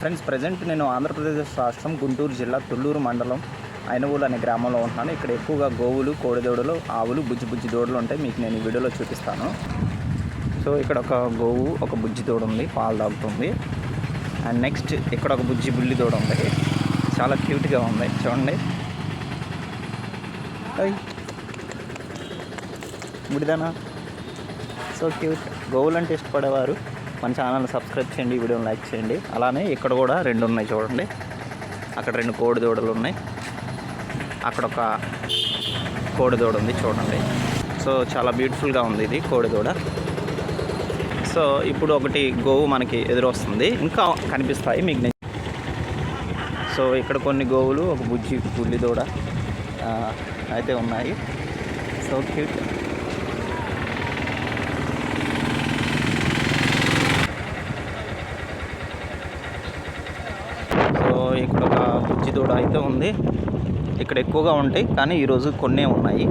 Friends, present నేను ఆంధ్రప్రదేశ్ రాష్ట్రం గుంటూరు జిల్లా తుళ్ళూరు మండలం ఐనవోలు అనే గ్రామంలో ఉంటున్నాను. ఇక్కడ ఎక్కువగా గోవులు, కోడిదూడలు, ఆవులు, బుజ్జి దూడలు ఉంటాయి. మీకు నేను ఈ వీడియోలో చూపిస్తాను. సో ఇక్కడ ఒక గోవు, ఒక బుజ్జి దూడ ఉంది, పాలు తాగుతుంది. అండ్ నెక్స్ట్ ఇక్కడ ఒక బుల్లి దూడ ఉంది, చాలా క్యూట్గా ఉంది. చూడండి, ముడిదానా, సో క్యూట్. గోవులు అంటే ఇష్టపడేవారు మన ఛానల్ సబ్స్క్రైబ్ చేయండి, ఈ వీడియోని లైక్ చేయండి. అలానే ఇక్కడ కూడా 2 ఉన్నాయి చూడండి. అక్కడ 2 కోడి దూడలు ఉన్నాయి, అక్కడ ఒక కోడి దూడ ఉంది చూడండి. సో చాలా బ్యూటిఫుల్గా ఉంది ఇది కోడి దూడ. సో ఇప్పుడు ఒకటి గోవు మనకి ఎదురొస్తుంది, ఇంకా కనిపిస్తాయి మీకు. సో ఇక్కడ కొన్ని గోవులు, ఒక బుల్లి దూడ అయితే ఉన్నాయి. So cute. సో ఇక్కడ ఒక బుజ్జి దూడ అయితే ఉంది. ఇక్కడ ఎక్కువగా ఉంటాయి, కానీ ఈరోజు కొన్నే ఉన్నాయి.